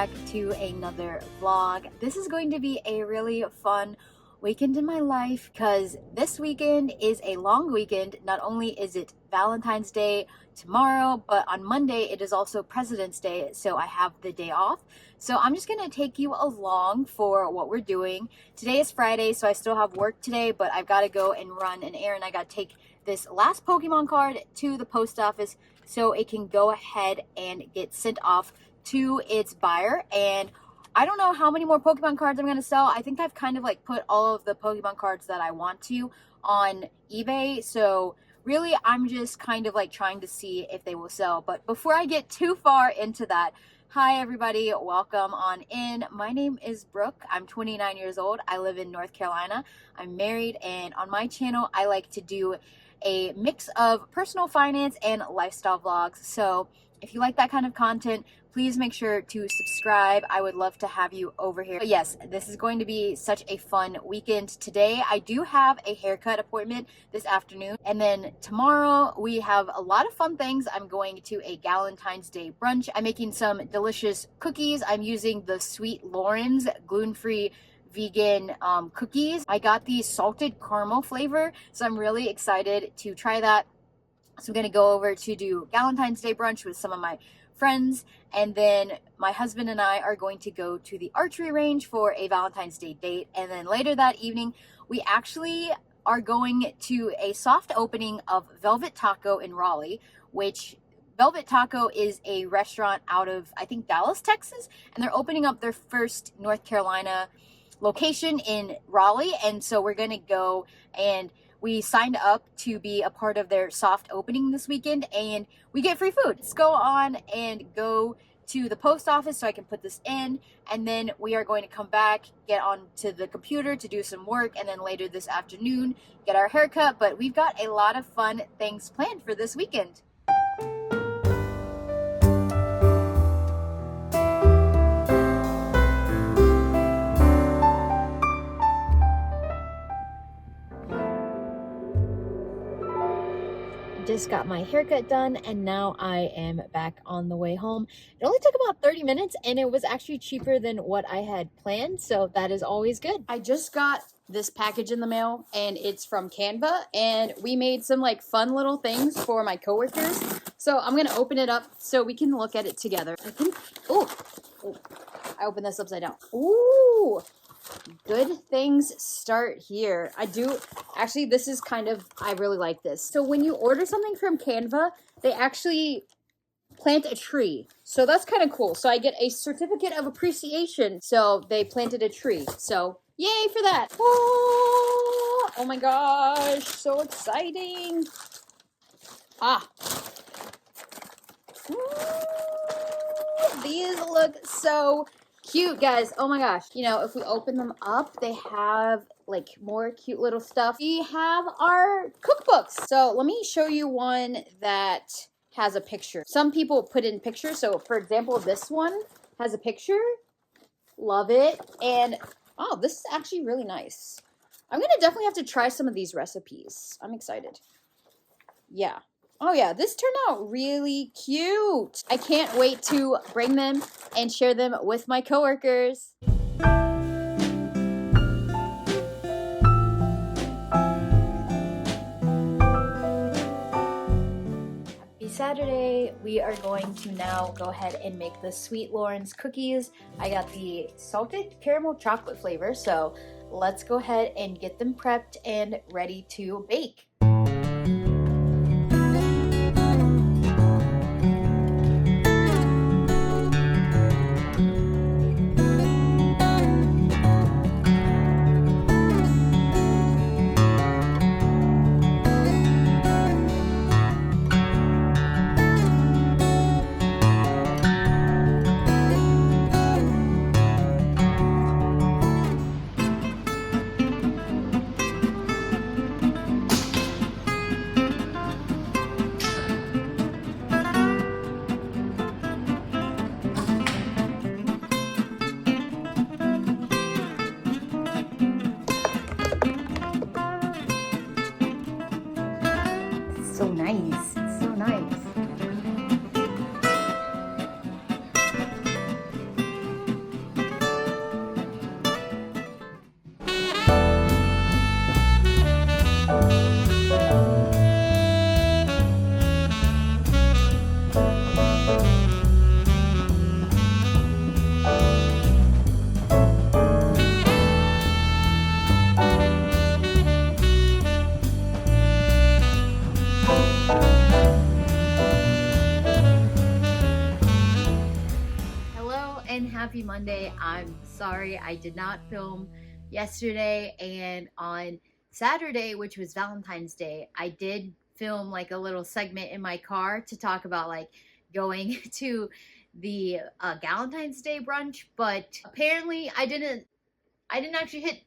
back to another vlog. This is going to be a really fun weekend in my life because this weekend is a long weekend. Not only is it Valentine's Day tomorrow, but on Monday it is also President's Day, so I have the day off. So I'm just gonna take you along for what we're doing. Today is Friday, so I still have work today, but I've got to go and run an errand. I got to take this last Pokemon card to the post office so it can go ahead and get sent off to its buyer. And I don't know how many more Pokemon cards I'm going to sell. I think I've kind of like put all of the Pokemon cards that I want to on eBay. So really, I'm just kind of like trying to see if they will sell. But before I get too far into that, hi everybody, welcome on in. My name is Brooke. I'm 29 years old. I live in North Carolina. I'm married, and on my channel, I like to do a mix of personal finance and lifestyle vlogs. So if you like that kind of content, please make sure to subscribe. I would love to have you over here. But yes, this is going to be such a fun weekend. Today, I do have a haircut appointment this afternoon. And then tomorrow, we have a lot of fun things. I'm going to a Valentine's Day brunch. I'm making some delicious cookies. I'm using the Sweet Lauren's gluten-free vegan cookies. I got the salted caramel flavor, so I'm really excited to try that. So I'm going to go over to do Valentine's Day brunch with some of my friends, and then my husband and I are going to go to the archery range for a Valentine's Day date. And then later that evening, we actually are going to a soft opening of Velvet Taco in Raleigh, which Velvet Taco is a restaurant out of, I think, Dallas, Texas, and they're opening up their first North Carolina location in Raleigh. And so we're going to go, and we signed up to be a part of their soft opening this weekend, and we get free food. Let's go on and go to the post office so I can put this in, and then we are going to come back, get onto the computer to do some work, and then later this afternoon get our haircut. But we've got a lot of fun things planned for this weekend. Just got my haircut done, and now I am back on the way home. It only took about 30 minutes, and it was actually cheaper than what I had planned, so that is always good. I just got this package in the mail, and it's from Canva, and we made some like fun little things for my coworkers. So I'm gonna open it up so we can look at it together. I think, oh, I opened this upside down. Ooh. Good things start here. Actually, this is kind of, I really like this. So when you order something from Canva, they actually plant a tree. So that's kind of cool. So I get a certificate of appreciation. So they planted a tree. So yay for that. Oh my gosh, so exciting. Ooh, these look so cute, guys. Oh my gosh. You know, if we open them up, they have like more cute little stuff. We have our cookbooks. So let me show you one that has a picture. Some people put in pictures. So for example, this one has a picture. Love it. And oh, this is actually really nice. I'm going to definitely have to try some of these recipes. I'm excited. Yeah. Oh yeah, this turned out really cute. I can't wait to bring them and share them with my coworkers. Happy Saturday. We are going to now go ahead and make the Sweet Lauren's cookies. I got the salted caramel chocolate flavor, so let's go ahead and get them prepped and ready to bake. So nice. So nice. happy Monday. I'm sorry I did not film yesterday, and on Saturday, which was Valentine's Day, I did film like a little segment in my car to talk about like going to the Valentine's Day brunch, but apparently I didn't actually hit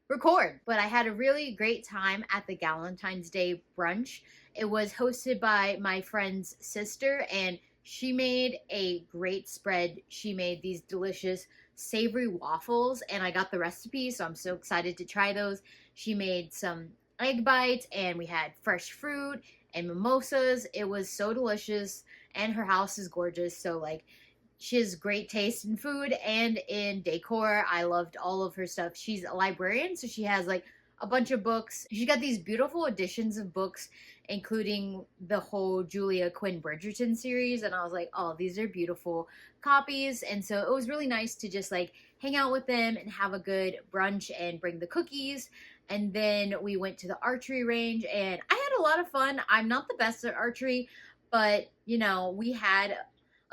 record, but I had a really great time at the Valentine's Day brunch. It was hosted by my friend's sister, and she made a great spread. She made these delicious savory waffles, and I got the recipe, so I'm so excited to try those. She made some egg bites, and we had fresh fruit and mimosas. It was so delicious, and her house is gorgeous, so like she has great taste in food and in decor. I loved all of her stuff. She's a librarian, so she has like a bunch of books. She got these beautiful editions of books, including the whole Julia Quinn Bridgerton series. And I was like, oh, these are beautiful copies. And so it was really nice to just like hang out with them and have a good brunch and bring the cookies. And then we went to the archery range, and I had a lot of fun. I'm not the best at archery, but we had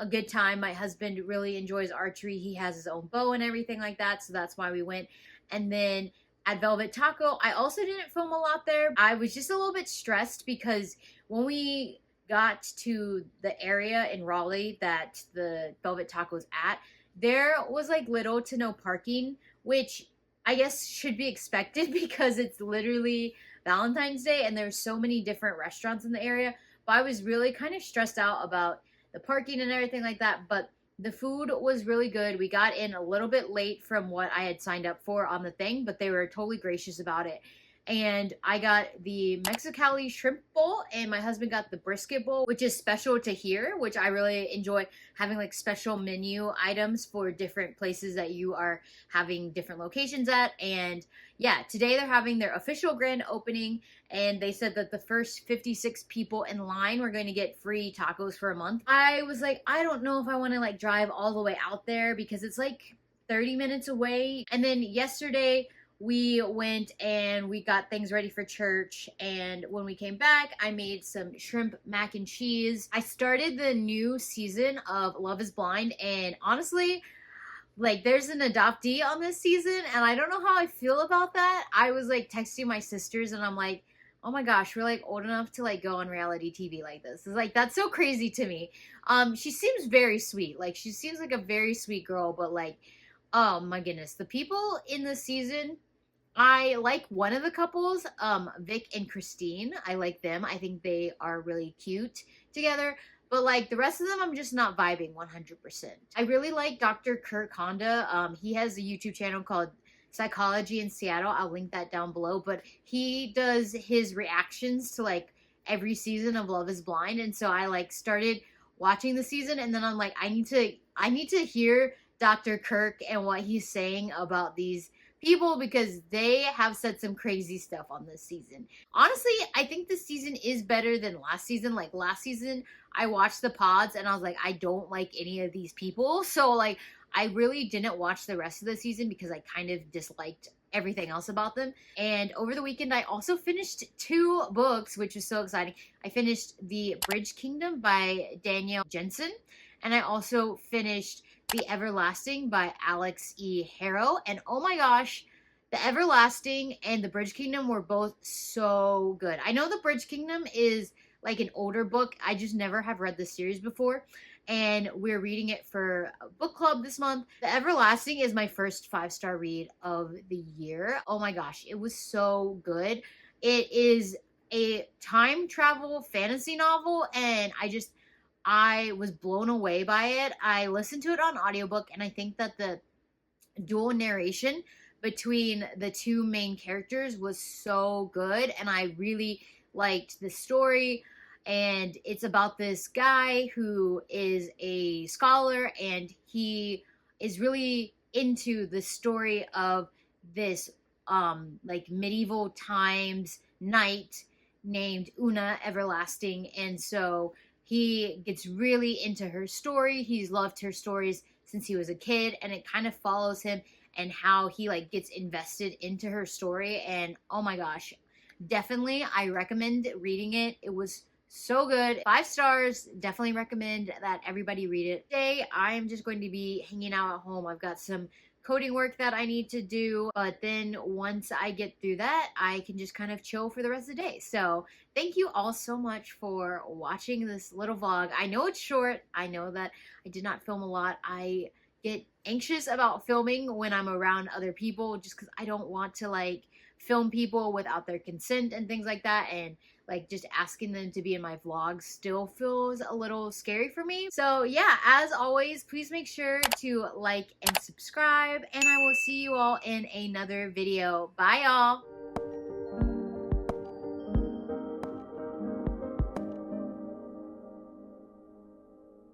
a good time. My husband really enjoys archery. He has his own bow and everything like that, so that's why we went. And then at Velvet Taco, I also didn't film a lot there. I was just a little bit stressed because when we got to the area in Raleigh that the Velvet Taco's at, there was like little to no parking, which I guess should be expected because it's literally Valentine's Day and there's so many different restaurants in the area. But I was really kind of stressed out about the parking and everything like that, but the food was really good. We got in a little bit late from what I had signed up for on the thing, but they were totally gracious about it. And I got the Mexicali shrimp bowl, and my husband got the brisket bowl, which is special to here, which I really enjoy having like special menu items for different places that you are having different locations at. And yeah, today they're having their official grand opening, and they said that the first 56 people in line were going to get free tacos for a month. I was like, I don't know if I want to like drive all the way out there because it's like 30 minutes away. And then yesterday we went and we got things ready for church, and when we came back, I made some shrimp mac and cheese. I started the new season of Love is Blind, and honestly, like there's an adoptee on this season, and I don't know how I feel about that. I was like texting my sisters, and I'm like, oh my gosh, we're like old enough to like go on reality TV like this. It's like, that's so crazy to me. She seems very sweet. Like she seems like a very sweet girl, but like, oh my goodness, the people in the season, I like one of the couples, Vic and Christine. I like them. I think they are really cute together. But like the rest of them, I'm just not vibing 100%. I really like Dr. Kirk Honda. He has a YouTube channel called Psychology in Seattle. I'll link that down below. But he does his reactions to like every season of Love is Blind. And so I like started watching the season, and then I'm like, I need to hear Dr. Kirk and what he's saying about these people because they have said some crazy stuff on this season. Honestly, I think this season is better than last season. Like last season, I watched the pods and I was like, I don't like any of these people. So like, I really didn't watch the rest of the season because I kind of disliked everything else about them. And over the weekend, I also finished 2 books, which was so exciting. I finished The Bridge Kingdom by Danielle Jensen, and I also finished The Everlasting by Alex E. Harrow. And oh my gosh, The Everlasting and The Bridge Kingdom were both so good. I know The Bridge Kingdom is like an older book. I just never have read the series before, and we're reading it for a book club this month. The Everlasting is my first 5-star read of the year. Oh my gosh, it was so good. It is a time travel fantasy novel, and I was blown away by it. I listened to it on audiobook, and I think that the dual narration between the 2 main characters was so good, and I really liked the story. And it's about this guy who is a scholar, and he is really into the story of this like medieval times knight named Una Everlasting. And so he gets really into her story. He's loved her stories since he was a kid, and it kind of follows him and how he like gets invested into her story. And oh my gosh, definitely I recommend reading it. It was So good. 5 stars. Definitely recommend that everybody read it. Today, I'm just going to be hanging out at home. I've got some coding work that I need to do, but then once I get through that, I can just kind of chill for the rest of the day. So thank you all so much for watching this little vlog. I know it's short. I know that I did not film a lot. I get anxious about filming when I'm around other people just because I don't want to like film people without their consent and things like that, and like just asking them to be in my vlog still feels a little scary for me. So yeah, as always, please make sure to like and subscribe, and I will see you all in another video. Bye y'all.